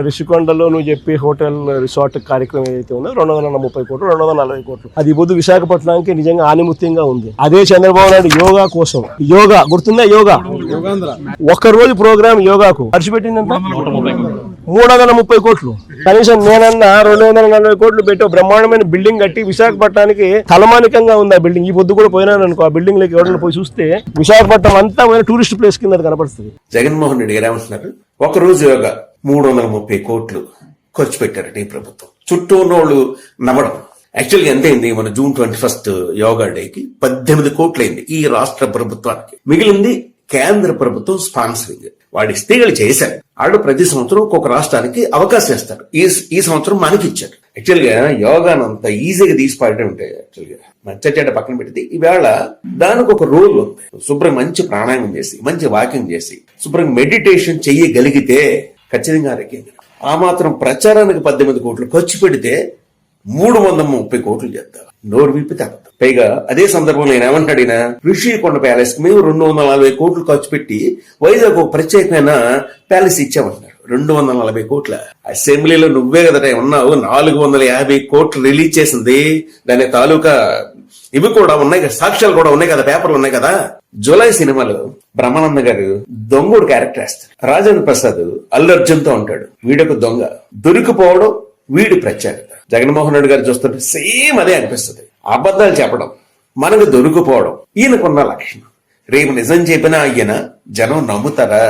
రిషికొండలో నువ్వు చెప్పి hotel resort కార్యక్రమం ఏదైతే ఉందో 230 కోట్లు 240 కోట్లు అది బొద్దు విశాఖపట్నానికి నిజంగా ఆనిముత్యంగా ఉంది. అదే చంద్రబాబు నాయుడు యోగా కోసం యోగా గుర్తుందా యోగా ఒక్క రోజు ప్రోగ్రామ్ యోగాకు ఖర్చు పెట్టిందంట 330 కోట్లు. కనీసం నేనన్నా 240 కోట్లు పెట్టి బ్రహ్మాండమైన బిల్డింగ్ కట్టి విశాఖపట్నానికి తలమానికంగా ఉంది ఆ బిల్డింగ్. ఈ పొద్దు కూడా పోయినాను అనుకో ఆ బిల్డింగ్ లోకి ఎవరైనా పోయి చూస్తే విశాఖపట్నం అంతా టూరిస్ట్ ప్లేస్ కింద కనపడుతుంది. జగన్మోహన్ రెడ్డి గారు ఏమంటున్నారు, ఒక రోజు యోగా 330 కోట్లు ఖర్చు పెట్టారట ఈ ప్రభుత్వం. చుట్టూ ఉన్నోళ్ళు నమ్మడం. యాక్చువల్గా ఎంత అయింది? మన June 21 యోగా డేకి 18 కోట్లు అయింది ఈ రాష్ట్ర ప్రభుత్వానికి. మిగిలింది కేంద్ర ప్రభుత్వం స్పాన్సరింగ్. వాడి ఇస్తీగలు చేశారు. వాడు ప్రతి సంవత్సరం ఒక్కొక్క రాష్ట్రానికి అవకాశం ఇస్తారు. ఈ సంవత్సరం మనకి ఇచ్చారు. యాక్చువల్గా యోగాను అంత ఈజీగా తీసిపాడే ఉంటాయి. యాక్చువల్గా మంచి చెడ్డ పక్కన పెడితే ఈవేళ దానికి ఒక రూల్ ఉంది. శుభ్రం మంచి ప్రాణాయామం చేసి మంచి వాకింగ్ చేసి శుభ్రంగా మెడిటేషన్ చెయ్యగలిగితే ఖచ్చితంగా ఆరోగ్యంగా. ఆ మాత్రం ప్రచారానికి 18 కోట్లు ఖర్చు పెడితే 330 కోట్లు చేస్తారు. నోరు విప్పి తగ్గదు. పైగా అదే సందర్భంలో నేను ఏమంటాడినా ఋషికొండ ప్యాలెస్ కి మేము 240 కోట్లు ఖర్చు పెట్టి వైజాగ్ ఒక ప్రత్యేకమైన ప్యాలెస్ ఇచ్చామంటున్నారు. 240 కోట్ల. అసెంబ్లీలో నువ్వే కదా ఉన్నావు. 450 కోట్లు రిలీజ్ చేసింది. దాని తాలూకా ఇవి కూడా ఉన్నాయి కదా, సాక్ష్యాలు కూడా ఉన్నాయి కదా, పేపర్లు ఉన్నాయి కదా. జూలై సినిమాలో బ్రహ్మానంద గారు దొంగోడు క్యారెక్టర్ వేస్తారు. రాజేంద్ర ప్రసాద్ అల్లు అర్జున్ తో ఉంటాడు. వీడొక దొంగ, దొరికిపోవడం వీడి ప్రత్యేకత. జగన్మోహన్ రెడ్డి గారు చూస్తుంటే సేమ్ అదే అనిపిస్తుంది. అబద్ధాలు చెప్పడం, మనకు దొరికిపోవడం ఈయనకున్న లక్షణం. రేపు నిజం చెప్పినా ఈయన జనం నమ్ముతారా?